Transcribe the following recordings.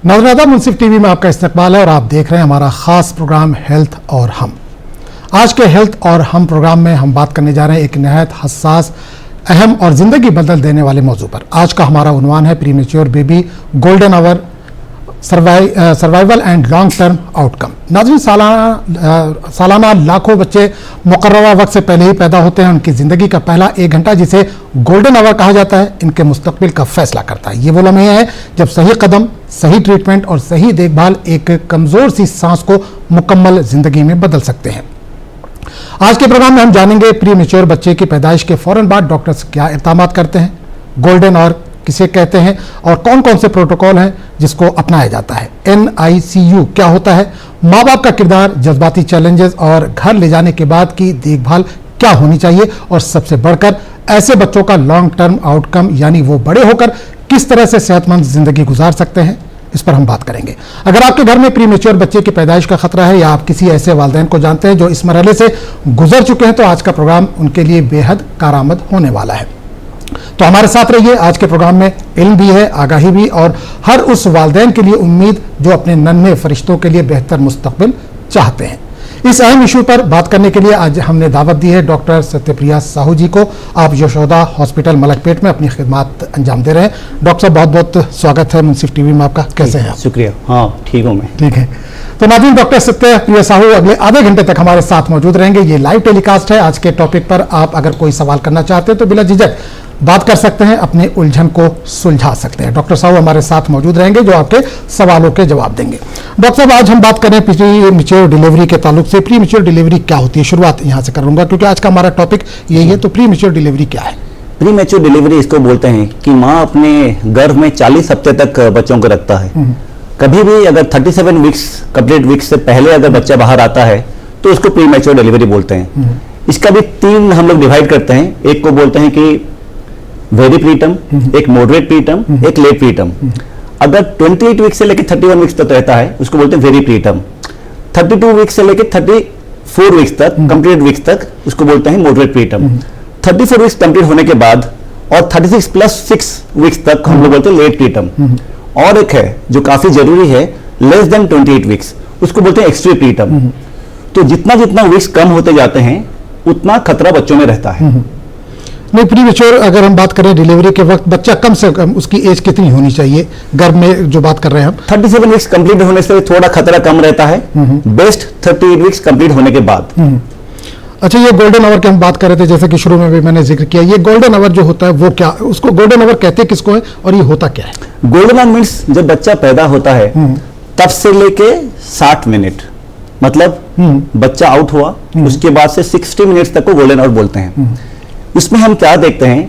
नाज़रीन, मुंसिफ टीवी में आपका इस्तकबाल है और आप देख रहे हैं हमारा खास प्रोग्राम हेल्थ और हम। आज के हेल्थ और हम प्रोग्राम में हम बात करने जा रहे हैं एक नहायत हसास, अहम और ज़िंदगी बदल देने वाले मौजू पर। आज का हमारा उन्वान है premature baby golden hour, survival and long term outcome. नाज़रीन, सालाना लाखों बच्चे मुकर्ररा वक्त से पहले ही पैदा होते हैं। उनकी ज़िंदगी का पहला 1 घंटा, जिसे गोल्डन आवर कहा जाता है, इनके मुस्तकबिल का फैसला करता है। ये वो लम्हे हैं जब सही कदम, सही ट्रीटमेंट और सही देखभाल एक कमज़ोर सी सांस को मुकम्मल ज़िंदगी में बदल सकते हैं। आज के प्रोग्राम में हम जानेंगे प्रीमेच्योर बच्चे की पैदाइश के फ़ौरन बाद डॉक्टर्स क्या इक़दाम करते हैं, गोल्डन आवर किसे कहते हैं और कौन कौन से प्रोटोकॉल हैं जिसको अपनाया जाता है, NICU क्या होता है, माँ बाप का किरदार, जज्बाती चैलेंजेस और घर ले जाने के बाद की देखभाल क्या होनी चाहिए, और सबसे बढ़कर ऐसे बच्चों का लॉन्ग टर्म आउटकम, यानी वो बड़े होकर किस तरह से सेहतमंद जिंदगी गुजार सकते हैं, इस पर हम बात करेंगे। अगर आपके घर में प्रीमेच्योर बच्चे की पैदाइश का खतरा है या आप किसी ऐसे वालिदैन को जानते हैं जो इस मरहले से गुजर चुके हैं, तो आज का प्रोग्राम उनके लिए बेहद कारआमद होने वाला है। तो हमारे साथ रहिए। आज के प्रोग्राम में इल्म भी है, आगाही भी, और हर उस वालिदैन के लिए उम्मीद जो अपने नन्हे फरिश्तों के लिए बेहतर मुस्तकबिल चाहते हैं। इस अहम इशू पर बात करने के लिए आज हमने दावत दी है डॉक्टर सत्यप्रिया साहू जी को। आप यशोदा हॉस्पिटल मलकपेट में अपनी खिदमत अंजाम दे रहे हैं। डॉक्टर साहब, बहुत बहुत स्वागत है मुंसिफ टीवी में आपका। कैसे हैं आप? शुक्रिया। हाँ, ठीक हूँ मैं। ठीक है। तो नाज़रीन, डॉक्टर सत्यप्रिया साहू अगले आधे घंटे तक हमारे साथ मौजूद रहेंगे। ये लाइव टेलीकास्ट है। आज के टॉपिक पर आप अगर कोई सवाल करना चाहते हैं तो बिला झिझक बात कर सकते हैं, अपने उलझन को सुलझा सकते हैं। डॉक्टर साहब हमारे साथ मौजूद रहेंगे जो आपके सवालों के जवाब देंगे। डॉक्टर साहब, आज हम बात करें प्रीमेच्योर डिलीवरी के ताल्लुक से। प्रीमेच्योर डिलीवरी क्या होती है, शुरुआत यहाँ से करूंगा क्योंकि आज का हमारा टॉपिक यही है। तो प्रीमेच्योर डिलीवरी क्या है? प्रीमेच्योर डिलीवरी इसको बोलते हैं कि माँ अपने गर्भ में 40 हफ्ते तक बच्चों को रखता है। कभी भी अगर 37 वीक्स कंप्लीट वीक्स से पहले अगर बच्चा बाहर आता है तो उसको प्रीमेच्योर डिलीवरी बोलते हैं। इसका भी 3 हम लोग डिवाइड करते हैं। एक को बोलते हैं कि वेरी प्रीटम, एक मॉडरेट प्रीटम, एक लेट प्रीटम। अगर 28 वीक्स से लेकर 31 वीक्स तक रहता है उसको बोलते हैं वेरी प्रीटम। 32 वीक्स से लेकर 34 वीक्स तक कंप्लीट वीक्स तक उसको बोलते हैं मॉडरेट प्रीटम। 34 वीक्स कंप्लीट होने के बाद और 36 + 6 वीक्स तक हम लोग बोलते हैं लेट प्रीटम। और एक है जो काफी जरूरी है, लेस देन 28 वीक्स, उसको बोलते हैं एक्सट्रीम प्रीटम। तो जितना जितना वीक्स कम होते जाते हैं उतना खतरा बच्चों में रहता है। नहीं, प्रीमेच्योर अगर हम बात करें डिलीवरी के वक्त बच्चा कम से कम उसकी एज कितनी होनी चाहिए, गर्भ में जो बात कर रहे हैं हम? 37 वीक्स कंप्लीट होने से थोड़ा खतरा कम रहता है, बेस्ट 38 वीक्स कंप्लीट होने के बाद। अच्छा, ये गोल्डन आवर की हम बात कर रहे थे, जैसे कि शुरू में भी मैंने जिक्र किया। ये गोल्डन आवर जो होता है वो क्या, उसको गोल्डन आवर कहते हैं किसको है और ये होता क्या है? गोल्डन आवर मीन्स जब बच्चा पैदा होता है तब से लेके 60 मिनट, मतलब बच्चा आउट हुआ उसके बाद से 60 मिनट्स तक को गोल्डन आवर बोलते हैं। इसमें हम क्या देखते हैं,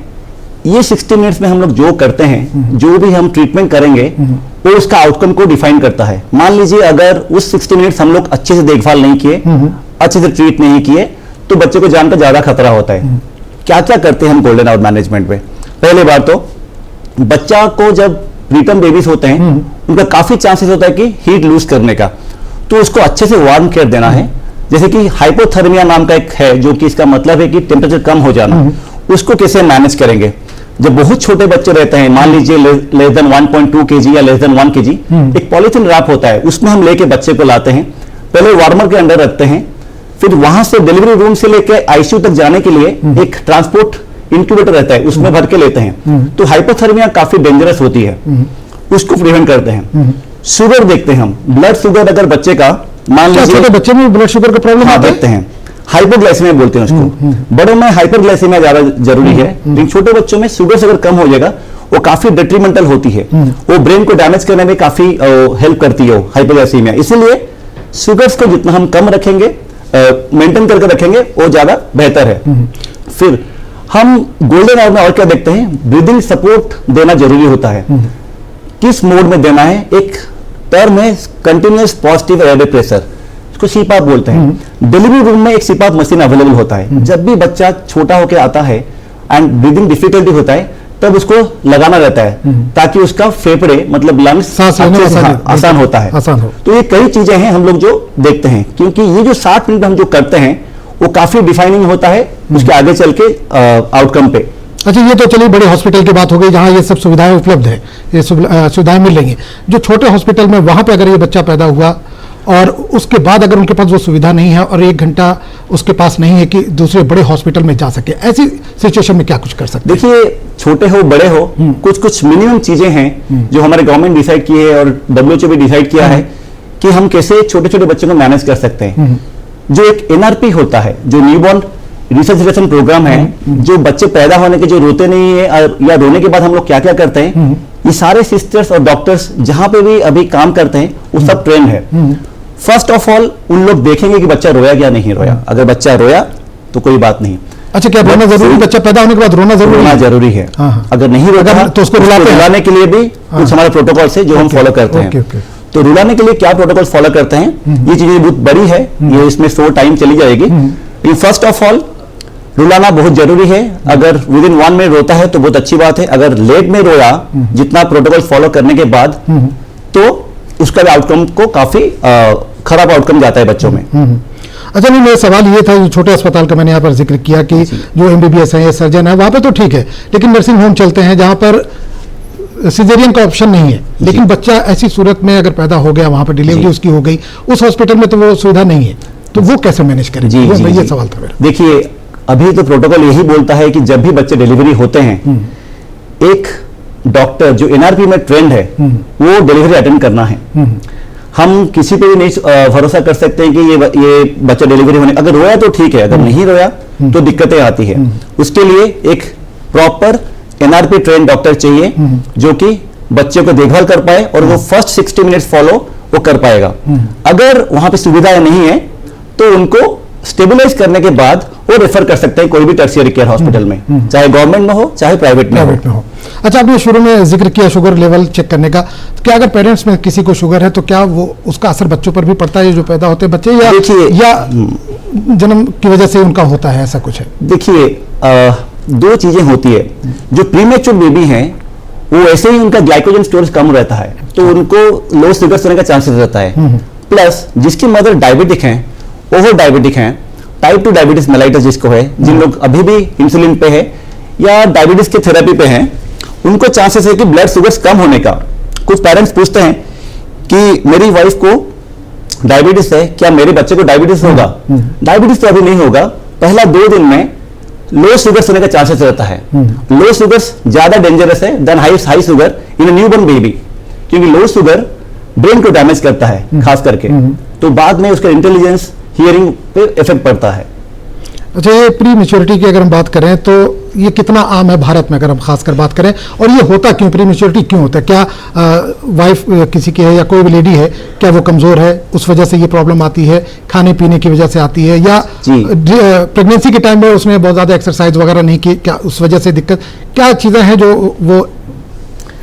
ये 60 मिनट्स में हम लोग जो करते हैं, जो भी हम ट्रीटमेंट करेंगे वो उसका आउटकम को डिफाइन करता है। मान लीजिए अगर उस 60 मिनट्स हम लोग अच्छे से देखभाल नहीं किए, अच्छे से ट्रीट नहीं किए, तो बच्चे को जान का ज्यादा खतरा होता है। क्या क्या करते हैं हम गोल्डन आवर मैनेजमेंट में? पहले बार तो बच्चा को जब प्रीटम बेबीज होते हैं उनका काफी चांसेस होता है कि हीट लूज करने का, तो उसको अच्छे से वार्म केयर देना है। जैसे कि हाइपोथर्मिया नाम का एक है जो कि इसका मतलब है कि टेम्परेचर कम हो जाना। उसको कैसे मैनेज करेंगे? जब बहुत छोटे बच्चे रहते हैं, मान लीजिए लेस देन 1.2 kg या लेस देन 1 kg, एक पॉलिथीन रैप होता है, उसमें हम लेके बच्चे को लाते हैं, पहले वार्मर के अंदर रखते हैं, फिर वहां से डिलीवरी रूम से लेकर ICU तक जाने के लिए एक ट्रांसपोर्ट इंक्यूबेटर रहता है, उसमें भर के लेते हैं। तो हाइपोथर्मिया काफी डेंजरस होती है, उसको प्रिवेंट करते हैं। शुगर देखते हैं हम, ब्लड शुगर अगर बच्चे का मान लीजिए, छोटे बच्चे में ब्लड शुगर का प्रॉब्लम हाँ, देखते हैं। हाइपोग्लाइसेमिया बोलते हैं उसको। बड़ों में हाइपरग्लाइसेमिया ज्यादा जरूरी है, लेकिन छोटे बच्चों में शुगर से अगर कम हो जाएगा वो काफी डेट्रीमेंटल होती है, वो ब्रेन को डैमेज करने में काफी हेल्प करती है हाइपोग्लाइसेमिया। इसीलिए शुगर्स को जितना हम कम रखेंगे, मेंटेन करके रखेंगे, वो ज्यादा बेहतर है। फिर हम गोल्डन आवर में और क्या देखते हैं, ब्रीदिंग सपोर्ट देना जरूरी होता है। किस मोड में देना है? एक टर्म है कंटिन्यूअस पॉजिटिव एयर प्रेशर, इसको सीपाप बोलते हैं। डिलीवरी रूम में एक सीपाप मशीन अवेलेबल होता है। जब भी बच्चा छोटा होकर आता है एंड ब्रीदिंग डिफिकल्टी होता है तब उसको लगाना रहता है ताकि उसका फेफड़े मतलब लंग्स आसान होता है, आसान हो। तो ये कई चीजें हैं हम लोग जो देखते हैं, क्योंकि ये जो 60 मिनट हम जो करते हैं वो काफी डिफाइनिंग होता है उसके आगे चल के आउटकम पे। अच्छा, ये तो चलिए बड़े हॉस्पिटल की बात हो गई जहाँ ये सब सुविधाएं उपलब्ध है, ये सुविधाएं मिल रही हैं। जो छोटे हॉस्पिटल में वहाँ पे अगर ये बच्चा पैदा हुआ और उसके बाद अगर उनके पास वो सुविधा नहीं है और 1 घंटा उसके पास नहीं है कि दूसरे बड़े हॉस्पिटल में जा सके, ऐसी सिचुएशन में क्या कुछ कर सकते हैं? देखिए, छोटे हो बड़े हो, कुछ मिनिमम चीजें हैं जो हमारे गवर्नमेंट डिसाइड की है और WHO भी डिसाइड किया है कि हम कैसे छोटे छोटे बच्चों को मैनेज कर सकते हैं। जो एक NRP होता है, जो न्यूबॉर्न रिसर्सिटेशन प्रोग्राम है, जो बच्चे पैदा होने के जो रोते नहीं है या रोने के बाद हम लोग क्या क्या करते हैं, ये सारे सिस्टर्स और डॉक्टर्स जहां पे भी अभी काम करते हैं वो सब ट्रेंड है। फर्स्ट ऑफ ऑल उन लोग देखेंगे कि बच्चा रोया या नहीं रोया। अगर बच्चा रोया तो कोई बात नहीं। अच्छा, क्या रोना जरूरी? बच्चा पैदा होने के बाद रोना जरूरी है? हाँ। अगर नहीं रोता तो उसको रुलाने के लिए भी कुछ हमारे प्रोटोकॉल से जो हम फॉलो करते हैं। तो रुलाने के लिए क्या प्रोटोकॉल फॉलो करते हैं, ये चीजें बहुत बड़ी है, ये इसमें 100 टाइम चली जाएगी। लेकिन फर्स्ट ऑफ ऑल रुलाना बहुत जरूरी है। अगर विद इन 1 मिनट रोता है तो बहुत अच्छी बात है। अगर लेट में रोया जितना प्रोटोकॉल फॉलो करने के बाद, तो उसका भी आउटकम को काफी खराब आउटकम जाता है बच्चों में। अच्छा, नहीं, मेरा सवाल ये था, छोटे अस्पताल का मैंने यहाँ पर जिक्र किया कि जो MBBS है या सर्जन है वहाँ पे तो ठीक है, लेकिन नर्सिंग होम चलते हैं जहाँ पर सिजेरियन का ऑप्शन नहीं है, लेकिन बच्चा ऐसी सूरत में अगर पैदा हो गया, वहाँ पर डिलीवरी उसकी हो गई, उस हॉस्पिटल में तो वो सुविधा नहीं है, तो वो कैसे मैनेज करें? ये सवाल था मेरा। देखिए, अभी तो प्रोटोकॉल यही बोलता है कि जब भी बच्चे डिलीवरी होते हैं, एक डॉक्टर जो NRP में ट्रेंड है वो डिलीवरी अटेंड करना है। हम किसी पे भी नहीं भरोसा कर सकते हैं कि ये बच्चा डिलीवरी होने, अगर रोया तो ठीक है, अगर नहीं रोया तो दिक्कतें आती है। उसके लिए एक प्रॉपर NRP ट्रेंड डॉक्टर चाहिए जो कि बच्चे को देखभाल कर पाए और वो फर्स्ट 60 मिनट्स फॉलो वो कर पाएगा। अगर वहां पे सुविधाएं नहीं है तो उनको स्टेबलाइज करने के बाद वो रेफर कर सकते हैं कोई भी टर्शियरी केयर हॉस्पिटल में, चाहे गवर्नमेंट में हो चाहे प्राइवेट में हो। अच्छा, आपने शुरू में जिक्र किया शुगर लेवल चेक करने का, तो क्या अगर पेरेंट्स में किसी को शुगर है तो क्या वो उसका असर बच्चों पर भी पड़ता है, जो पैदा होते हैं बच्चे, या जन्म की वजह से उनका होता है, ऐसा कुछ है? देखिए, 2 चीजें होती है। जो प्रीमेच्योर बेबी हैं वो ऐसे ही उनका ग्लाइकोजन स्टोरेज कम रहता है तो उनको लो शुगर होने का चांसेस रहता है। प्लस जिसकी मदर डायबिटिक है, ओवर डायबिटिक है, टाइप 2 डायबिटीज मेलाइटस जिसको है, जिन लोग अभी भी इंसुलिन पे है या डायबिटीज के थेरेपी पे हैं, उनको चांसेस है कि ब्लड शुगर्स कम होने का। कुछ पेरेंट्स पूछते हैं कि मेरी वाइफ को डायबिटीज है, क्या मेरे बच्चे को डायबिटीज होगा? डायबिटीज तो अभी नहीं होगा, पहला 2 दिन में लो शुगर्स होने का चांसेस रहता है। लो शुगर्स ज्यादा डेंजरस है than high sugar in a newborn baby, क्योंकि लो शुगर ब्रेन को डैमेज करता है खास करके, तो बाद में उसका इंटेलिजेंस, हियरिंग पे इफेक्ट पड़ता है। अच्छा, ये प्री मेच्योरिटी की अगर हम बात करें तो ये कितना आम है भारत में, अगर हम खासकर बात करें, और ये होता क्यों, प्री मेच्योरिटी क्यों होता है? क्या वाइफ किसी की है या कोई भी लेडी है, क्या वो कमजोर है, उस वजह से ये प्रॉब्लम आती है, खाने पीने की वजह से आती है, या प्रेगनेंसी के टाइम में उसने बहुत ज्यादा एक्सरसाइज वगैरह नहीं की, क्या उस वजह से दिक्कत, क्या चीजें हैं जो वो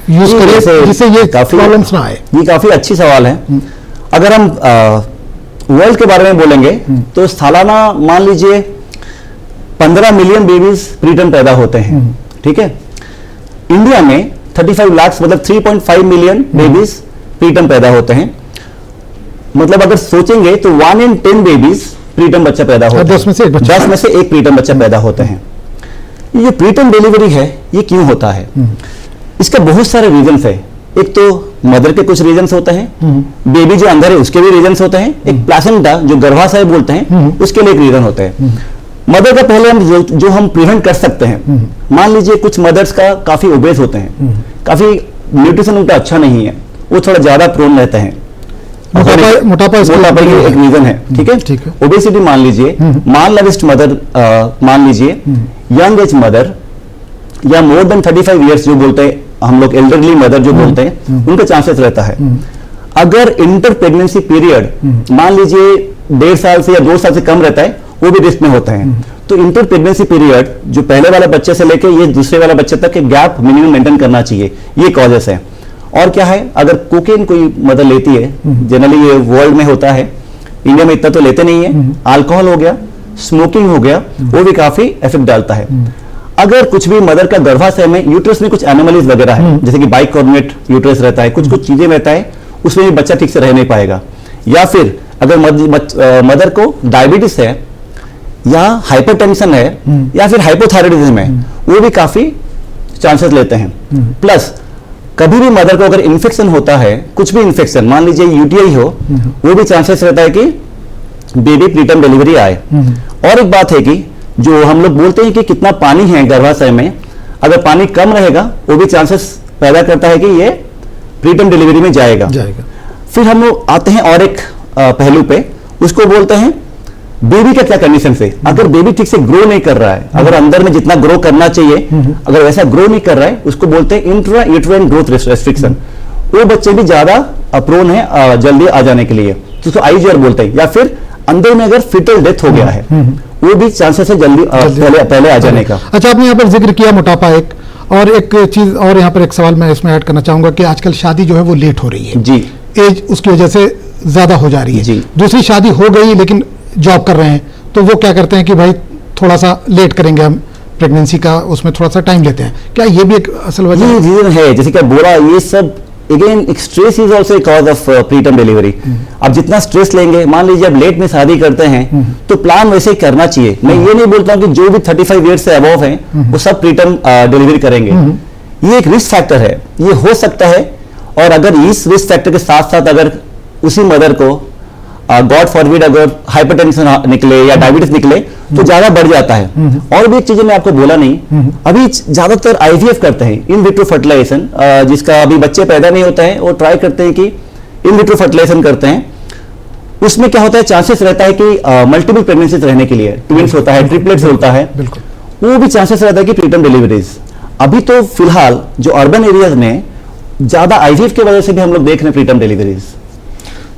यूज करे जिससे ये प्रॉब्लम्स ना आए? ये काफी अच्छी सवाल है। अगर हम वर्ल्ड के बारे में बोलेंगे तो सालाना मान लीजिए 15 मिलियन बेबीज प्रीटर्म पैदा होते हैं, ठीक है। इंडिया में 35 लाख मतलब 3.5 मिलियन बेबीज प्रीटर्म पैदा होते हैं। मतलब अगर सोचेंगे तो 1 in 10 बेबीज प्रीटर्म बच्चा पैदा होता है, 10 में से एक प्रीटर्म बच्चा पैदा होते हैं। ये प्रीटर्म डिलीवरी है, ये क्यों होता है? इसका बहुत सारे रीजंस है। एक तो मदर के कुछ रीजंस होते हैं, बेबी जो अंदर है उसके भी रीजंस होते हैं, एक प्लासेंटा जो गर्भाशय बोलते हैं उसके लिए एक रीजन होता है। मदर का पहले हम जो हम प्रिवेंट कर सकते हैं, मान लीजिए कुछ मदर्स का काफी ओबेस होते हैं, काफी न्यूट्रिशन उनका अच्छा नहीं है, वो थोड़ा ज्यादा प्रोन रहते हैं, मोटापा एक रीजन है, ठीक है। ओबेसिटी मान लीजिए, माल नरिश्ड मदर मान लीजिए, यंग एज मदर या मोर देन 35 ईयर्स जो बोलते हैं हम लोग, एल्डरली मदर जो बोलते हैं, उनका चांसेस रहता है। अगर इंटर प्रेगनेंसी पीरियड मान लीजिए 1.5 साल से या 2 साल से कम रहता है, वो भी रिस्क में होते हैं। तो इंटर प्रेगनेंसी पीरियड जो पहले वाला बच्चे से लेकर ये दूसरे वाला बच्चे तक के गैप मिनिमम मेंटेन करना चाहिए, ये कॉजेस है। और क्या है, अगर कोकेन कोई मदर लेती है, जनरली ये वर्ल्ड में होता है, इंडिया में इतना तो लेते नहीं है, अल्कोहल हो गया, स्मोकिंग हो गया, वो भी काफी इफेक्ट डालता है। अगर कुछ भी मदर का गर्भाशय में यूट्रस में कुछ एनोमलीज वगैरह है, जैसे कि बाइकॉर्नेट यूट्रस रहता है, कुछ कुछ चीजें रहता है, उसमें भी बच्चा ठीक से रह नहीं पाएगा। या फिर अगर मदर को डायबिटीज है या हाइपरटेंशन है या फिर हाइपोथायराइडिज्म है, वो भी काफी चांसेस लेते हैं। प्लस कभी भी मदर को अगर इन्फेक्शन होता है, कुछ भी इन्फेक्शन, मान लीजिए यूटीआई हो, वो भी चांसेस रहता है कि बेबी प्रीटर्म डिलीवरी आए। और एक बात है कि जो हम लोग बोलते हैं कि कितना पानी है गर्भाशय में, अगर पानी कम रहेगा वो भी चांसेस पैदा करता है कि ये प्रीटर्म डिलीवरी में जाएगा। फिर हम लोग आते हैं और एक पहलू पे, उसको बोलते हैं बेबी का क्या कंडीशन से। अगर बेबी ठीक से ग्रो नहीं कर रहा है, अगर अंदर में जितना ग्रो करना चाहिए अगर वैसा ग्रो नहीं कर रहा है, उसको बोलते हैं इंट्रा यूटेराइन ग्रोथ रेस्ट्रिक्शन। वो बच्चे भी ज्यादा प्रोन है जल्दी आ जाने के लिए, तो उसको आईजीआर बोलते हैं। या फिर अंदर में अगर फिटल डेथ हो गया है, वो भी चांसेस है जल्दी पहले आ जाने का। अच्छा, आपने यहाँ पर जिक्र किया मोटापा एक, और एक चीज और यहाँ पर एक सवाल मैं इसमें ऐड करना चाहूंगा कि आजकल शादी जो है वो लेट हो रही है जी, एज उसकी वजह से ज्यादा हो जा रही है जी। दूसरी शादी हो गई लेकिन जॉब कर रहे हैं, तो वो क्या करते हैं कि भाई थोड़ा सा लेट करेंगे हम प्रेगनेंसी का, उसमें थोड़ा सा टाइम लेते हैं। क्या ये भी एक असल वजह ये रीजन है? जैसे कि बोला, ये सब again stress is also cause of preterm delivery. आप जितना स्ट्रेस लेंगे, मान लीजिए आप लेट में शादी करते हैं, तो प्लान वैसे ही करना चाहिए। मैं ये नहीं बोलता हूँ कि जो भी 35 ईयर्स से अबव हैं वो सब प्रीटर्म डिलीवरी करेंगे। ये एक रिस्क फैक्टर है, ये हो सकता है। और अगर इस रिस्क फैक्टर के साथ साथ अगर उसी मदर को गॉड फॉरबिड अगर हाइपरटेंशन निकले या डायबिटीज निकले तो ज्यादा बढ़ जाता है। और भी एक चीज मैं आपको बोला नहीं, अभी ज्यादातर आईवीएफ करते हैं, इन विट्रो फर्टिलाइजेशन, जिसका अभी बच्चे पैदा नहीं होते हैं, वो ट्राई करते हैं कि इन विट्रो फर्टिलाइजेशन करते हैं। उसमें क्या होता है, चांसेस रहता है कि मल्टीपल प्रेगनेंसीज रहने के लिए, ट्विंस होता है, ट्रिपलेट्स होता है, वो भी चांसेस रहता है कि प्रीटर्म डिलीवरीज। अभी तो फिलहाल जो अर्बन एरियाज में ज्यादा आईवीएफ की वजह से भी हम लोग देख रहे हैं प्रीटर्म डिलीवरीज।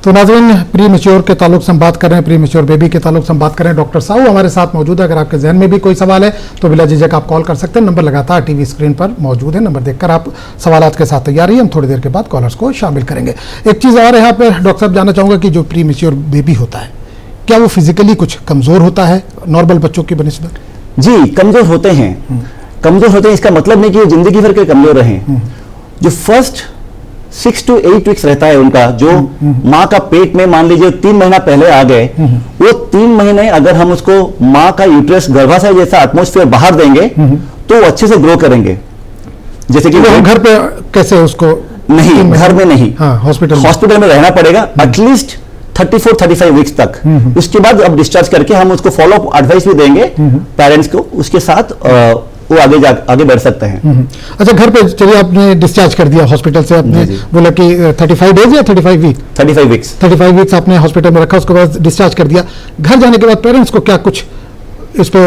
तो नाज़रीन, प्री मैच्योर के ताल्लुक से हम बात कर रहे हैं, प्री मैच्योर बेबी के ताल्लुक से हम बात कर रहे हैं। डॉक्टर साहू हमारे साथ मौजूद है। अगर आपके जहन में भी कोई सवाल है तो बिला झिझक आप कॉल कर सकते हैं। नंबर लगातार टीवी स्क्रीन पर मौजूद है, नंबर देखकर आप सवालात के साथ तैयार रहिए। हम थोड़ी देर के बाद कॉलर्स को शामिल करेंगे। एक चीज़ और यहाँ पर डॉक्टर साहब जानना चाहूँगा कि जो प्री मैच्योर बेबी होता है, क्या वो फिजिकली कुछ कमज़ोर होता है नॉर्मल बच्चों की बनिस्बत? जी, कमज़ोर होते हैं। कमज़ोर होते हैं इसका मतलब नहीं कि वो जिंदगी भर के कमज़ोर रहें। जो फर्स्ट 6 to 8 वीक्स रहता है उनका, जो माँ का पेट में मान लीजिए 3 महीना पहले आ गए, वो 3 महीने अगर हम उसको माँ का यूट्रस गर्भाशय जैसा एटमॉस्फेयर बाहर देंगे तो वो अच्छे से ग्रो करेंगे। जैसे कि हम घर पे कैसे उसको नहीं, घर में नहीं, हॉस्पिटल में रहना पड़ेगा एटलीस्ट 34-35 वीक्स तक। उसके बाद अब डिस्चार्ज करके हम उसको फॉलो अप एडवाइस भी देंगे पेरेंट्स को, उसके साथ वो आगे बढ़ सकते हैं। अच्छा, घर पे चलिए आपने डिस्चार्ज कर दिया हॉस्पिटल से, आपने बोला कि 35 डेज या 35 वीक 35 वीक्स आपने हॉस्पिटल में रखा, उसके बाद डिस्चार्ज कर दिया। घर जाने के बाद पेरेंट्स को क्या कुछ इस पे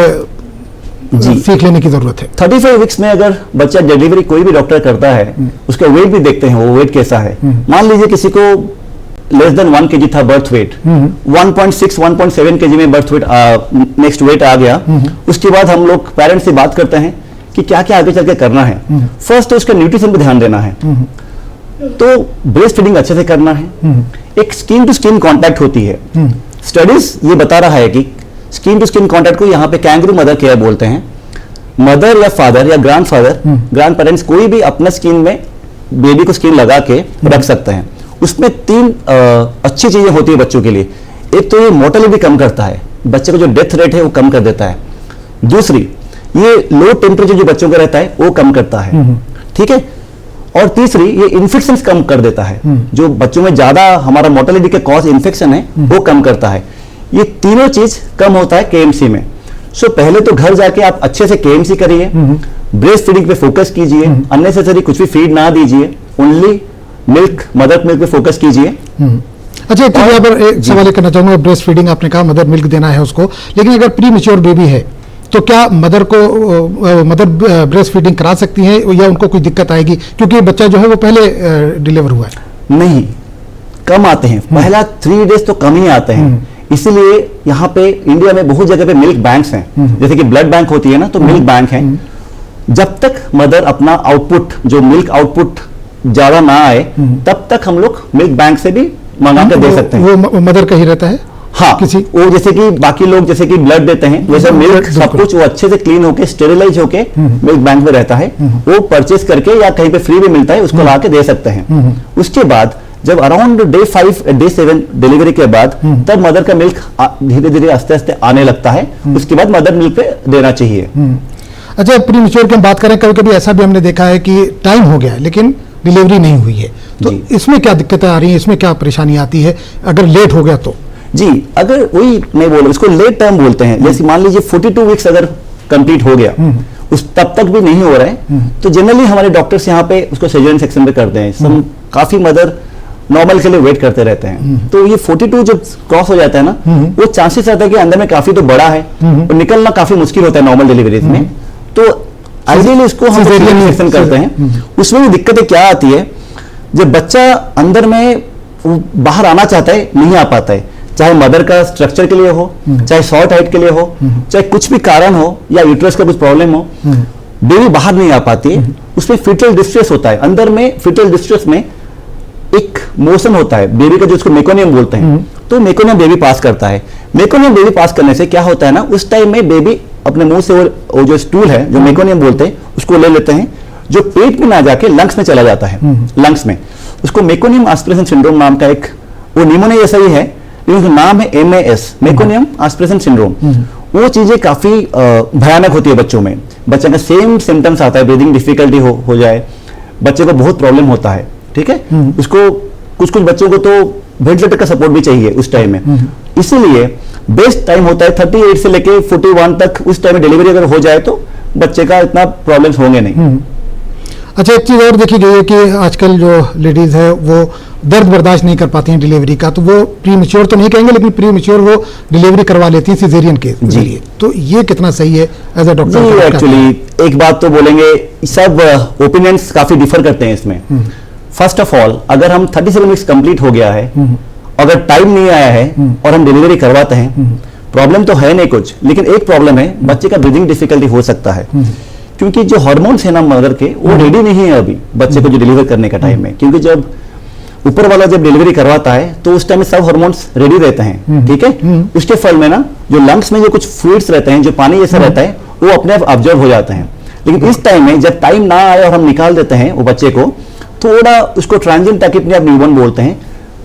सीख लेने की जरूरत है? 35 वीक्स में अगर बच्चा डिलीवरी कोई भी डॉक्टर करता है, उसका वेट भी देखते हैं, वो वेट कैसा है। मान लीजिए किसी को लेस देन 1 kg था बर्थ वेट, 1.6-1.7 kg में बर्थ वेट नेक्स्ट वेट आ गया। उसके बाद हम लोग पेरेंट्स से बात करते हैं कि क्या क्या आगे चल के करना है। फर्स्ट तो उसका न्यूट्रिशन पे ध्यान देना है, तो ब्रेस्ट फीडिंग अच्छे से करना है। एक स्किन टू स्किन कांटेक्ट होती है, स्टडीज ये बता रहा है कि स्किन टू स्किन कांटेक्ट को यहाँ पे कैंगरू मदर केयर बोलते हैं। मदर या फादर या ग्रैंड पेरेंट्स कोई भी अपना स्किन में बेबी को स्किन लगा के रख सकते हैं। उसमें 3 अच्छी चीजें होती है बच्चों के लिए। एक तो ये मोर्टेलिटी कम करता है, बच्चे का जो डेथ रेट है वो कम कर देता है। दूसरी, ये लो टेम्परेचर जो बच्चों का रहता है वो कम करता है, ठीक है। और तीसरी, ये इन्फेक्शंस कम कर देता है, जो बच्चों में ज्यादा हमारा मोर्टेलिटी के कॉज इन्फेक्शन है वो कम करता है। ये तीनों चीज कम होता है केएमसी में। सो पहले तो घर जाके आप अच्छे से केएमसी करिए, ब्रेस्ट फीडिंग पे फोकस कीजिए, अननेसेसरी कुछ भी फीड ना दीजिए, ओनली मिल्क, मदर मिल्क पे फोकस कीजिए। अच्छा, एक यहाँ पर एक सवाल करना चाहूंगा, ब्रेस्ट फीडिंग आपने कहा मदर मिल्क देना है उसको, लेकिन अगर प्री मैच्योर बेबी है तो क्या मदर ब्रेस्ट फीडिंग करा सकती हैं या उनको कोई दिक्कत आएगी, क्योंकि बच्चा जो है वो पहले डिलीवर हुआ है? नहीं, कम आते हैं, पहला 3 डेज तो कम ही आते हैं। इसीलिए यहाँ पे इंडिया में बहुत जगह पे मिल्क बैंक्स हैं, जैसे कि ब्लड बैंक होती है ना, तो मिल्क बैंक है। जब तक मदर अपना आउटपुट, जो मिल्क आउटपुट ज्यादा ना आए, तब तक हम लोग मिल्क बैंक से भी मंगा कर दे सकते हैं। वो मदर का ही रहता है? हाँ, किसी वो जैसे कि बाकी लोग जैसे कि ब्लड देते हैं, वैसे मिल्क सब कुछ वो अच्छे से क्लीन होके स्टेरिलाइज होके मिल्क बैंक में रहता है। वो परचेज करके या कहीं पे फ्री भी मिलता है, उसको ला के दे सकते हैं। उसके बाद जब अराउंड डे 5 डे 7 डिलीवरी के बाद तब मदर का मिल्क धीरे धीरे आस्ते आस्ते आने लगता है, उसके बाद मदर मिल्क पे देना चाहिए। अच्छा, प्री मैच्योर की हम बात करें, कभी कभी ऐसा भी हमने देखा है कि टाइम हो गया है लेकिन डिलीवरी नहीं हुई है, तो इसमें क्या दिक्कतें आ रही हैं, इसमें क्या परेशानी आती है अगर लेट हो गया तो? जी, अगर वही मैं बोल रहा हूं, इसको लेट टर्म बोलते हैं। जैसे मान लीजिए 42 वीक्स अगर कंप्लीट हो गया, उस तब तक भी नहीं हो रहा है, तो जनरली हमारे डॉक्टर्स यहाँ पे उसको सर्जरी सेक्शन पे करते हैं। काफी मदर नॉर्मल के लिए वेट करते रहते हैं। तो ये 42 जब क्रॉस हो जाता है ना, वो चांसेस रहता है कि अंदर में काफी तो बड़ा है और निकलना काफी मुश्किल होता है नॉर्मल डिलीवरीज में, तो आइडियली इसको हम सर्जरी सेक्शन करते हैं। उसमें भी दिक्कतें क्या आती है, जब बच्चा अंदर में बाहर आना चाहता है, नहीं आ पाता है, चाहे मदर का स्ट्रक्चर के लिए हो, चाहे शॉर्ट हाइट के लिए हो, चाहे कुछ भी कारण हो या यूट्रस का कुछ प्रॉब्लम हो, बेबी बाहर नहीं आ पाती है, उसमें फीटल डिस्ट्रेस होता है। अंदर में फीटल डिस्ट्रेस में एक मोशन होता है बेबी का, जो उसको मेकोनियम बोलते हैं, तो मेकोनियम बेबी पास करता है। मेकोनियम बेबी पास करने से क्या होता है ना, उस टाइम में बेबी अपने मुंह से वो जो स्टूल है, जो मेकोनियम बोलते हैं, उसको ले लेते हैं, जो पेट में ना जाके लंग्स में चला जाता है। लंग्स में उसको मेकोनियम एस्पिरेशन सिंड्रोम नाम का एक, वो निमोनिया जैसा ही है, लेकिन नाम है MAS, मेकोनियम एस्पिरेशन सिंड्रोम। वो चीजें काफी भयानक होती है बच्चों में। बच्चे का सेम सिम्टम्स आता है, ब्रीदिंग डिफिकल्टी हो जाए, बच्चे को बहुत प्रॉब्लम होता है, ठीक है। उसको कुछ बच्चों को तो वेंटिलेटर का सपोर्ट भी चाहिए उस टाइम में। इसीलिए बेस्ट टाइम होता है 38 से लेके 41 तक, उस टाइम में डिलीवरी अगर हो जाए तो बच्चे का इतना प्रॉब्लम्स होंगे नहीं। अच्छा, एक चीज और देखी गई है कि आजकल जो लेडीज है वो दर्द बर्दाश्त नहीं कर पाती हैं डिलीवरी का, तो वो प्री मैच्योर तो नहीं कहेंगे, लेकिन प्री मैच्योर वो डिलीवरी करवा लेती हैं सिजेरियन के जरिए, तो ये कितना सही है एज अ डॉक्टर? एक्चुअली एक बात तो बोलेंगे, सब ओपिनियंस काफी डिफर करते हैं इसमें। फर्स्ट ऑफ ऑल, अगर हम 37 वीक्स कंप्लीट हो गया है, अगर टाइम नहीं आया है और हम डिलीवरी करवाते हैं, प्रॉब्लम तो है नहीं कुछ, लेकिन एक प्रॉब्लम है, बच्चे का ब्रीदिंग डिफिकल्टी हो सकता है, क्योंकि जो हार्मोन्स है ना मदर के, वो रेडी नहीं है अभी बच्चे को जो डिलीवर करने का टाइम में। क्योंकि जब ऊपर वाला जब डिलीवरी करवाता है तो उस टाइम में सब हार्मोन्स रेडी रहते हैं, ठीक है। उसके फल में ना जो लंग्स में जो कुछ फ्लूइड्स रहते हैं, जो पानी जैसा रहता है, वो अपने आप ऑब्जर्व हो जाते हैं। लेकिन इस टाइम में जब टाइम ना आए और हम निकाल देते हैं वो बच्चे को, थोड़ा उसको ट्रांजिएंट टैकिपनिया न्यूबॉर्न बोलते हैं,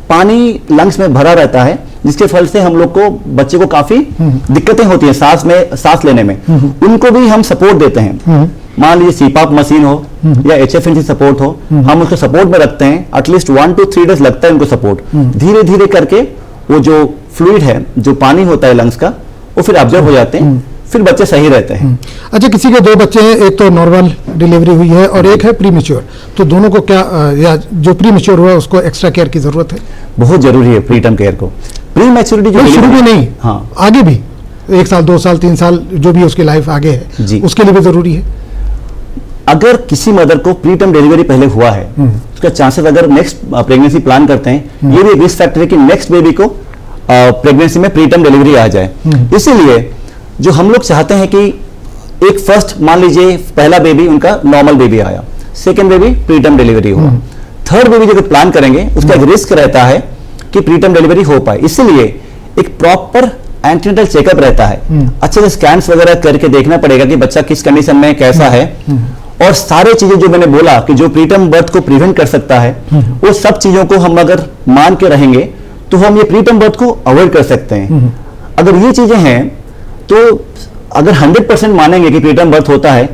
पानी लंग्स में भरा रहता है, जिसके फल से हम लोग को बच्चे को काफी दिक्कतें होती है सांस लेने में। उनको भी हम सपोर्ट देते हैं, मान लीजिए सीपाप मशीन हो या HFNC सपोर्ट हो, हम उसको सपोर्ट में रखते हैं। एटलीस्ट 1 to 3 डेज लगता है उनको सपोर्ट, धीरे धीरे करके वो जो फ्लूइड है, जो पानी होता है लंग्स का, वो फिर ऑब्जर्व हो जाते हैं, फिर बच्चे सही रहते हैं। अच्छा, किसी के 2 बच्चे हैं, एक तो नॉर्मल डिलीवरी हुई है और एक है प्री मैच्योर, तो दोनों को क्या, या जो प्री मैच्योर हुआ उसको एक्स्ट्रा केयर की जरूरत है? बहुत जरूरी है प्री टर्म केयर को। प्री मैच्योरिटी जो शुरू भी नहीं, हाँ, आगे भी 1 साल 2 साल 3 साल जो भी उसकी लाइफ आगे है, उसके लिए भी जरूरी है। अगर किसी मदर को प्री टर्म डिलीवरी पहले हुआ है, उसका चांसेस अगर नेक्स्ट प्रेगनेंसी प्लान करते हैं, ये भी रिस्क फैक्टर है कि नेक्स्ट बेबी को प्रेगनेंसी में प्री टर्म डिलीवरी आ जाए। इसीलिए जो हम लोग चाहते हैं कि एक फर्स्ट, मान लीजिए पहला बेबी उनका नॉर्मल बेबी आया, second baby pre term delivery हुआ, थर्ड बेबी जो प्लान करेंगे उसका एक रिस्क रहता है कि प्री टर्म डिलीवरी हो पाए। इसलिए एक प्रॉपर एंटीनेटल चेकअप रहता है, अच्छे से स्कैन्स वगैरह करके देखना पड़ेगा कि बच्चा किस कंडीशन में कैसा है, और सारे चीजें जो मैंने बोला कि जो प्री टर्म बर्थ को प्रिवेंट कर सकता है, वो सब चीजों को हम अगर मान के रहेंगे तो हम ये प्री टर्म बर्थ को अवॉइड कर सकते हैं। अगर ये चीजें हैं तो अगर 100% मानेंगे कि प्री टर्म बर्थ होता है,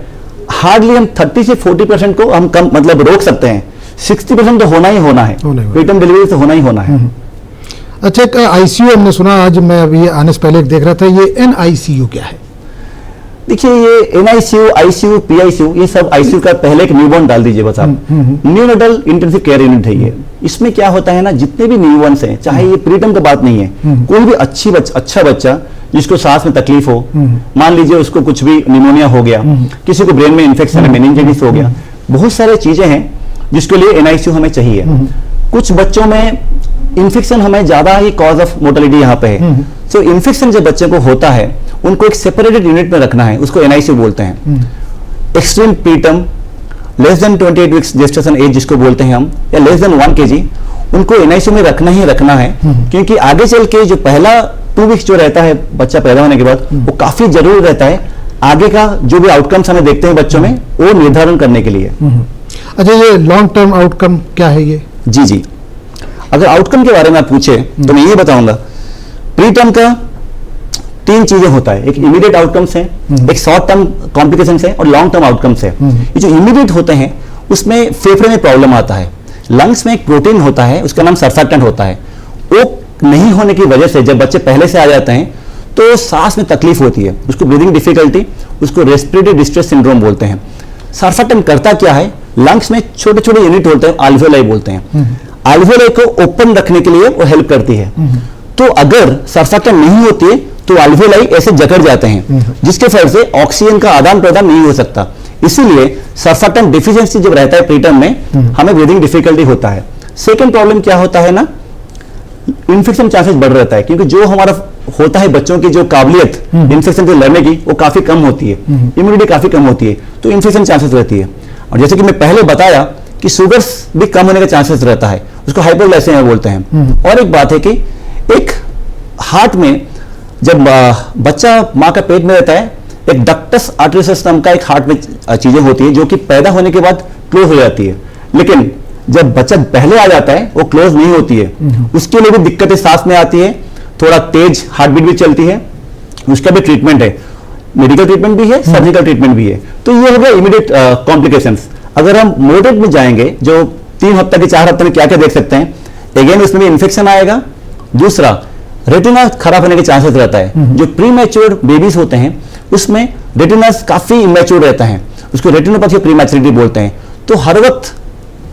हार्डली हम 30 से 40% को हम कम मतलब रोक सकते हैं। 60% तो होना ही होना है, प्री टर्म डिलीवरी तो होना ही होना है। अच्छा, एक ICU हमने सुना, आज मैं अभी आने से पहले देख रहा था, ये NICU क्या है? देखिए, ये NICU, ICU, PICU, ये सब ICU का पहले एक न्यूबॉर्न डाल दीजिए बस आप। न्यूनेटल इंटेंसिव केयर यूनिट है ये। इसमें क्या होता है ना, जितने भी न्यूबॉर्न्स हैं, चाहे ये प्री टर्म की बात नहीं है, कोई भी अच्छा बच्चा जिसको सांस में तकलीफ हो, मान लीजिए उसको कुछ भी निमोनिया हो गया, किसी को ब्रेन में इन्फेक्शन है, मेनिंजाइटिस हो गया, बहुत सारे चीजें हैं जिसके लिए NICU हमें चाहिए। कुछ बच्चों में इन्फेक्शन हमें ज्यादा ही कॉज ऑफ मोर्टेलिटी यहाँ पे है। सो इन्फेक्शन जब बच्चे को होता है, उनको एक सेपरेटेड यूनिट में रखना है, उसको NICU बोलते हैं। Extreme preterm, less than 28 weeks gestation age जिसको बोलते हैं हम, या लेस देन 1 kg, उनको NICU में रखना ही रखना है, क्योंकि आगे चल के जो पहला 2 वीक्स जो रहता है बच्चा पैदा होने के बाद, वो काफी जरूरी रहता है आगे का जो भी आउटकम्स हमें देखते हैं बच्चों में, वो निर्धारण करने के लिए। अच्छा, ये लॉन्ग टर्म आउटकम क्या है ये? जी, अगर आउटकम के बारे में आप पूछे तो मैं ये बताऊंगा, प्री टर्म का 3 चीजें होता है, एक इमीडिएट आउटकम्स है, एक शॉर्ट टर्म कॉम्प्लिकेशंस है और लॉन्ग टर्म आउटकम्स है। ये जो इमीडिएट होते हैं उसमें फेफड़े में प्रॉब्लम आता है, लंग्स में एक प्रोटीन होता है उसका नाम सर्फेक्टेंट होता है, वो नहीं होने की वजह से जब बच्चे पहले से आ जाते हैं तो सांस में तकलीफ होती है, उसको ब्रीदिंग डिफिकल्टी, उसको रेस्पिरेटरी डिस्ट्रेस सिंड्रोम बोलते हैं। सर्फेक्टेंट करता क्या है, लंग्स में छोटे छोटे यूनिट होते हैं, अल्वेओलाई बोलते हैं, अल्वेओलाई को ओपन रखने के लिए वो हेल्प करती है। तो अगर सर्फेक्टेंट नहीं होती है तो अल्वेओलाई ऐसे जकड़ जाते हैं, जिसके फल से ऑक्सीजन का आदान प्रदान नहीं हो सकता। इसीलिए सर्फेक्टेंट डिफिशियंसी जब रहता है प्रीटर्म में हमें ब्रीदिंग डिफिकल्टी होता है। सेकेंड प्रॉब्लम क्या होता है ना, इन्फेक्शन चांसेस बढ़ रहता है, क्योंकि जो हमारा होता है बच्चों की जो काबिलियत इन्फेक्शन से लड़ने की वो काफी कम होती है, इम्यूनिटी काफी कम होती है, तो इन्फेक्शन चांसेस रहती है। और जैसे कि मैं पहले बताया कि शुगर्स भी कम होने का चांसेस रहता है, उसको हाइपोग्लाइसेमिया बोलते हैं। और एक बात है कि एक हार्ट में जब बच्चा माँ का पेट में रहता है, एक डक्टस आर्टेरियस नाम का एक हार्ट में चीजें होती है जो कि पैदा होने के बाद क्लोज हो जाती है, लेकिन जब बच्चा पहले आ जाता है वो क्लोज नहीं होती है, उसके लिए भी दिक्कतें सांस में आती है, थोड़ा तेज हार्ट बीट भी चलती है, उसका भी ट्रीटमेंट है, मेडिकल ट्रीटमेंट भी है, सर्जिकल ट्रीटमेंट भी है। तो ये हो गया इमीडिएट कॉम्प्लिकेशंस। अगर हम मॉडरेट में जाएंगे, जो 3 हफ्ते के 4 हफ्ते में क्या क्या देख सकते हैं, अगेन उसमें भी इन्फेक्शन आएगा, दूसरा रेटिना खराब होने के चांसेस रहता है। जो प्री मैच्योर बेबीज होते हैं उसमें रेटिना काफी इमेच्योर रहता है, उसको रेटिनोपैथी ऑफ प्रीमैच्योरिटी बोलते हैं। तो हर वक्त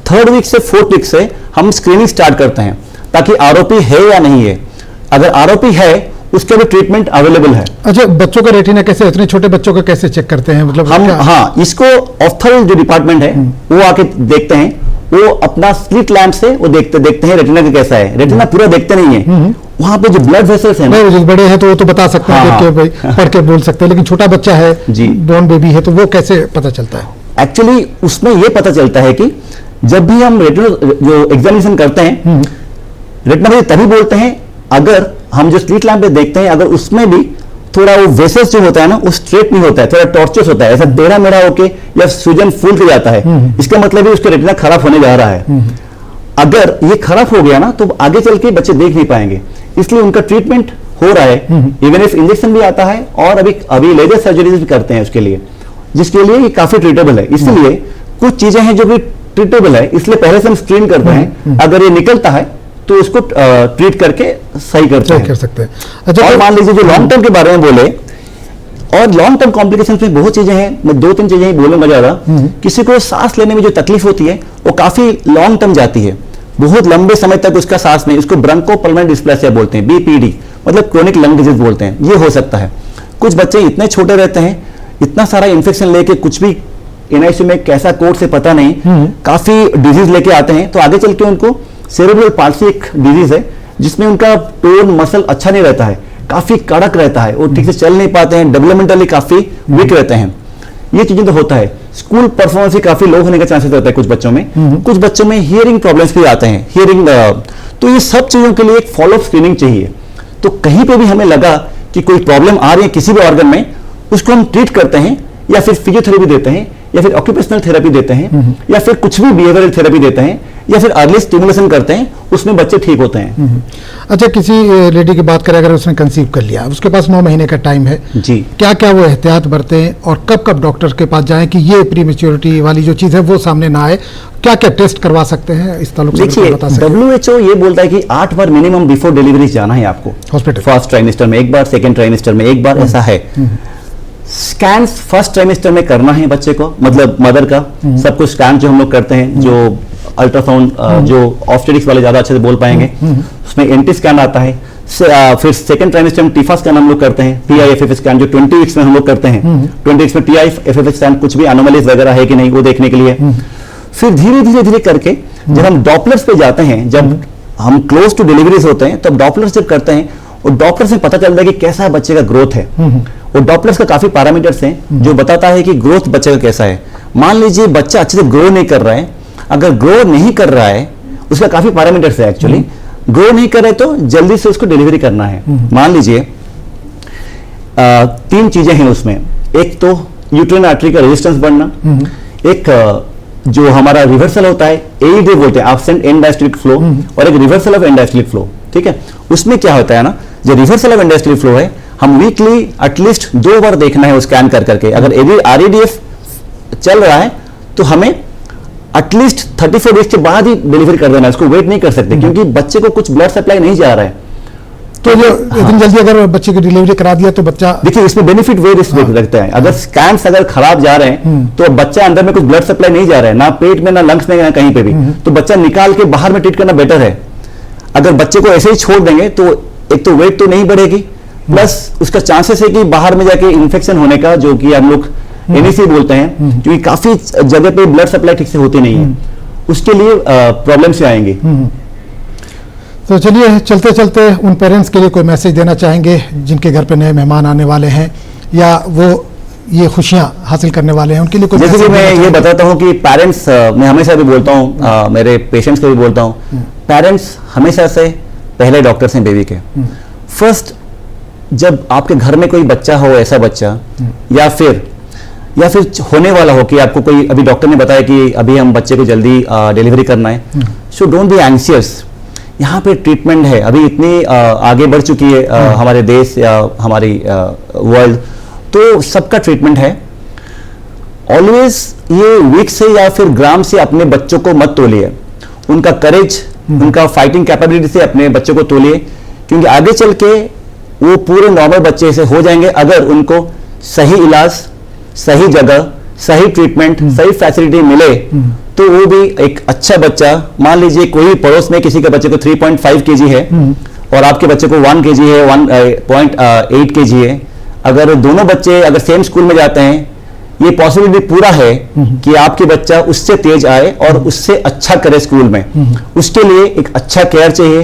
3rd वीक से 4th वीक से हम स्क्रीनिंग स्टार्ट करते हैं ताकि आरओपी है या नहीं है, अगर आरओपी है उसका भी ट्रीटमेंट अवेलेबल है। अच्छा, बच्चों का रेटिना कैसे, इतने छोटे बच्चों का कैसे चेक करते हैं, मतलब हम हाँ, इसको ऑप्थल जो डिपार्टमेंट है वो आके देखते हैं, वो अपना स्लिट लैंप से वो देखते हैं रेटिना का कैसा है। रेटिना पूरा देखते नहीं है, वहां पे जो ब्लड वेसल्स हैं, जो बड़े हैं तो वो तो बता सकते हैं, देख के भाई पढ़ के बोल सकते हैं, लेकिन छोटा बच्चा है जी, बॉर्न बेबी है, तो वो कैसे पता चलता है? एक्चुअली उसमें ये पता चलता है कि जब भी हम रेटिना जो एग्जामिनेशन करते हैं, रेटिना तभी बोलते हैं अगर हम जो स्लिट लैंप पे देखते हैं अगर उसमें भी थोड़ा वो वेसल्स जो होता है ना वो स्ट्रेट नहीं होता है, थोड़ा टॉर्चस होता है, ऐसा टेढ़ा मेढ़ा होके या सूजन फूल के जाता है, इसका मतलब है उसका रेटिना खराब होने जा रहा है। अगर ये खराब हो गया ना तो आगे चल के बच्चे देख नहीं पाएंगे, इसलिए उनका ट्रीटमेंट हो रहा है, इवन इफ इंजेक्शन भी आता है और अभी लेजर सर्जरीज भी करते हैं उसके लिए, जिसके लिए ये काफी ट्रीटेबल है। इसलिए कुछ चीजें हैं जो भी ट्रीटेबल है, इसलिए पहले से हम स्क्रीन करते हैं, अगर ये निकलता है तो उसको ट्रीट करके सही कर सकते हैं। अच्छा, और मान लीजिए जो लॉन्ग टर्म के बारे में बोले, और लॉन्ग टर्म कॉम्प्लिकेशंस में बहुत चीजें हैं, मैं 2-3 चीजें ही बोलूंगा ज्यादा। किसी को सांस लेने में जो तकलीफ होती है वो काफी लॉन्ग टर्म जाती है, बहुत लंबे समय तक उसका सांस में, उसको ब्रोंकोपल्मोनरी डिस्प्लेसिया बोलते हैं, बीपीडी मतलब क्रोनिक लंग डिजीज बोलते हैं, ये हो सकता है। कुछ बच्चे इतने छोटे रहते हैं, इतना सारा इन्फेक्शन लेके कुछ भी एनआईसीयू में कैसा कोड से पता नहीं, काफी डिजीज लेके आते हैं, तो आगे चल के उनको सेरेब्रल पाल्सी एक डिजीज है जिसमें उनका टोन मसल अच्छा नहीं रहता है, काफी कड़क रहता है, वो ठीक से चल नहीं पाते हैं, डेवलपमेंटली काफी वीक रहते हैं। ये चीजें तो होता है। स्कूल परफॉर्मेंस भी काफी लो होने का चांसेस रहता है कुछ बच्चों में, कुछ बच्चों में हियरिंग प्रॉब्लम्स भी आते हैं, हियरिंग। तो ये सब चीजों के लिए एक फॉलोअप स्क्रीनिंग चाहिए। तो कहीं पे भी हमें लगा कि कोई प्रॉब्लम आ रही है किसी भी ऑर्गन में, उसको हम ट्रीट करते हैं, या फिर फिजियोथेरेपी देते हैं, या फिर ऑक्यूपेशनल थेरेपी देते हैं, या फिर कुछ भी बिहेवियरल थेरेपी देते हैं, या फिर अर्ली स्टिमुलेशन करते हैं, उसमें बच्चे ठीक होते हैं। अच्छा, किसी लेडी की बात करें, अगर उसने कंसीव कर लिया, उसके पास 9 महीने का टाइम है जी, क्या क्या वो एहतियात बरतें और कब कब डॉक्टर के पास जाएं कि ये प्री मैच्योरिटी वाली जो चीज है वो सामने ना आए, क्या क्या टेस्ट करवा सकते हैं इस ताल्लुक से बता सकते हैं? WHO ये बोलता है कि 8 बार मिनिमम बिफोर डिलीवरी जाना है आपको हॉस्पिटल, फर्स्ट ट्राइमेस्टर में एक बार, सेकेंड ट्राइमेस्टर में एक बार, ऐसा है। स्कैन फर्स्ट ट्राइमेस्टर में करना है बच्चे को, मतलब मदर का सब कुछ स्कैन जो हम लोग करते हैं, जो अल्ट्रासाउंड जो ऑब्स्टेट्रिक्स वाले ज्यादा अच्छे से बोल पाएंगे, उसमें एंटी स्कैन आता है। फिर सेकंड ट्राइमेस्टर में टीफा स्कैन हम लोग करते हैं, TIFF स्कैन जो 20 वीक्स में हम लोग करते हैं, 20 वीक्स में TIFF स्कैन कुछ भी एनोमलीज वगैरह है कि नहीं वो देखने के लिए। फिर धीरे धीरे धीरे करके जब हम डॉपलर्स पे जाते हैं, जब हम क्लोज टू डिलीवरीज होते हैं, तब डॉपलर्स जब करते हैं और डॉपलर से पता चलता है कि कैसा बच्चे का ग्रोथ है। और डॉपलर्स का काफी पैरामीटर्स हैं जो बताता है कि ग्रोथ बच्चे का कैसा है। मान लीजिए बच्चा अच्छे से ग्रो नहीं कर रहा है, अगर ग्रो नहीं कर रहा है, उसका काफी पैरामीटर्स है एक्चुअली, ग्रो नहीं कर रहे तो जल्दी से उसको डिलीवरी करना है। मान लीजिए 3 चीजें हैं उसमें, एक तो यूट्राइन आर्टरी का रेजिस्टेंस बढ़ना, एक जो हमारा रिवर्सल होता है, एईडी बोलते हैं, एब्सेंट एंड डायस्टोलिक फ्लो, और एक reversal of and diastolic flow, ठीक है। उसमें क्या होता है ना, जो reversal of and diastolic flow है, हम वीकली एटलीस्ट 2 बार देखना है स्कैन कर करके। अगर आरईडीएफ चल रहा है तो हमें एटलीस्ट 34 डेज के बाद ही डिलीवरी कर देना है, उसको वेट नहीं कर सकते, क्योंकि बच्चे को कुछ ब्लड सप्लाई नहीं जा रहा है। तो जो इतनी जल्दी अगर बच्चे की डिलीवरी करा दिया तो बच्चा, देखिए इसमें बेनिफिट वे रखते हैं। अगर स्कैन्स अगर खराब जा रहे हैं तो बच्चा अंदर में कुछ ब्लड सप्लाई नहीं जा रहा है, ना पेट में, ना लंग्स में, ना कहीं पे भी, तो बच्चा निकाल के बाहर में ट्रीट करना बेटर है। अगर बच्चे को ऐसे ही छोड़ देंगे तो एक तो वेट तो नहीं बढ़ेगी, प्लस उसका चांसेस है कि बाहर में जाके इन्फेक्शन होने का, जो कि हम लोग एनईसी बोलते हैं, क्योंकि काफी जगह पे ब्लड सप्लाई ठीक से होती नहीं है, उसके लिए प्रॉब्लम से आएंगे। तो चलिए चलते चलते उन पेरेंट्स के लिए कोई मैसेज देना चाहेंगे जिनके घर पे नए मेहमान आने वाले हैं या वो ये खुशियां हासिल करने वाले हैं, उनके लिए कोई जैसे कि मैं ये बताता हूँ कि पेरेंट्स, मैं हमेशा भी बोलता हूँ, मेरे पेशेंट्स को भी बोलता हूँ, पेरेंट्स हमेशा से पहले डॉक्टर्स हैं बेबी के। फर्स्ट, जब आपके घर में कोई बच्चा हो, ऐसा बच्चा या फिर होने वाला हो कि आपको कोई, अभी डॉक्टर ने बताया कि अभी हम बच्चे को जल्दी डिलीवरी करना है, सो डोंट बी एंग्शियस। यहाँ पे ट्रीटमेंट है, अभी इतनी आगे बढ़ चुकी है हमारे देश या हमारी वर्ल्ड, तो सबका ट्रीटमेंट है। ऑलवेज ये वीक से या फिर ग्राम से अपने बच्चों को मत तोलिए, उनका करेज, उनका फाइटिंग कैपेबिलिटी से अपने बच्चों को तोलिए, क्योंकि आगे चल के वो पूरे नॉर्मल बच्चे से हो जाएंगे अगर उनको सही इलाज, सही जगह, सही ट्रीटमेंट, सही फैसिलिटी मिले, तो वो भी एक अच्छा बच्चा। मान लीजिए कोई पड़ोस में किसी के बच्चे को 3.5 kg है और आपके बच्चे को 1 kg है, 1.8 kg है, अगर दोनों बच्चे अगर सेम स्कूल में जाते हैं, ये पॉसिबिलिटी पूरा है कि आपके बच्चा उससे तेज आए और उससे अच्छा करे स्कूल में। उसके लिए एक अच्छा केयर चाहिए,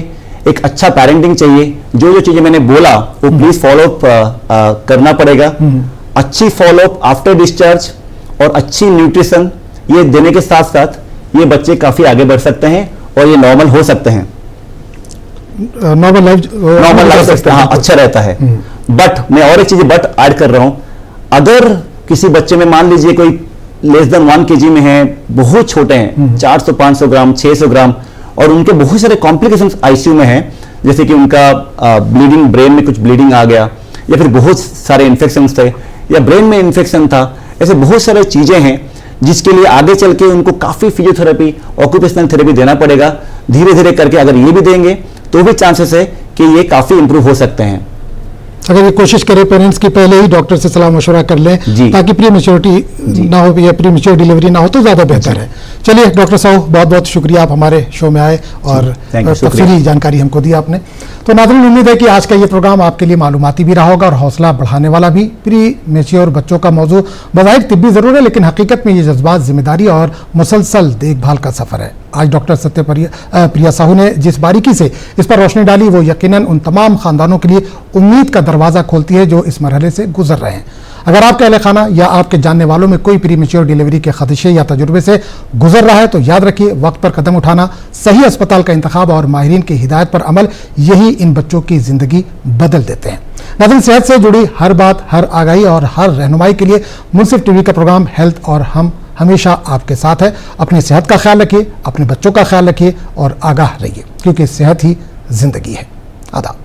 एक अच्छा पेरेंटिंग चाहिए। जो जो चीजें मैंने बोला वो प्लीज फॉलो अप करना पड़ेगा। अच्छी फॉलो अप आफ्टर डिस्चार्ज और अच्छी न्यूट्रिशन ये देने के साथ साथ ये बच्चे काफी आगे बढ़ सकते हैं और ये नॉर्मल हो सकते हैं, नॉर्मल लाइफ हाँ, अच्छा रहता है। बट मैं और एक चीज बट ऐड कर रहा हूं, अगर किसी बच्चे में मान लीजिए कोई लेस देन 1 kg में है, बहुत छोटे हैं, 400-500 ग्राम, 600 ग्राम, और उनके बहुत सारे कॉम्प्लिकेशंस आईसीयू में हैं, जैसे कि उनका ब्लीडिंग, ब्रेन में कुछ ब्लीडिंग आ गया, या फिर बहुत सारे इन्फेक्शंस थे, या ब्रेन में इन्फेक्शन था, ऐसे बहुत सारे चीजें हैं जिसके लिए आगे चल के उनको काफी फिजियोथेरेपी, ऑक्यूपेशनल थेरेपी देना पड़ेगा। धीरे धीरे करके अगर ये भी देंगे तो भी चांसेस है कि ये काफी इंप्रूव हो सकते हैं। अगर ये कोशिश करें पेरेंट्स की पहले ही डॉक्टर से सलाह मशवरा कर लें ताकि प्री मैच्योरिटी ना हो या प्री मैच्योर डिलीवरी ना हो तो ज़्यादा बेहतर है। चलिए डॉक्टर साहब, बहुत बहुत शुक्रिया, आप हमारे शो में आए और तफसीली जानकारी हमको दी आपने। तो नाज़रीन, उम्मीद है कि आज का ये प्रोग्राम आपके लिए मालूमाती भी रहा होगा और हौसला बढ़ाने वाला भी। प्री मैच्योर बच्चों का मौजू बज़ाहिर तिब्बी ज़रूर है, लेकिन हकीकत में ये जज्बात, जिम्मेदारी और मुसलसल देखभाल का सफ़र है। आज डॉक्टर सत्यप्रिया साहू ने जिस बारीकी से इस पर रोशनी डाली, वो यकीनन उन तमाम खानदानों के लिए उम्मीद का दरवाज़ा खोलती है जो इस मरहले से गुजर रहे हैं। अगर आपके अहले खाना या आपके जानने वालों में कोई प्री मैच्योर डिलीवरी के खदशे या तजुर्बे से गुजर रहा है तो याद रखिए, वक्त पर कदम उठाना, सही अस्पताल का इंतखाब और माहिरीन की हिदायत पर अमल, यही इन बच्चों की जिंदगी बदल देते हैं। नाज़रीन, सेहत से जुड़ी हर बात, हर आगाही और हर रहनुमाई के लिए मुनसिफ टीवी का प्रोग्राम हेल्थ और हम हमेशा आपके साथ है। अपनी सेहत का ख्याल रखिए, अपने बच्चों का ख्याल रखिए और आगाह रहिए, क्योंकि सेहत ही जिंदगी है। आदाब।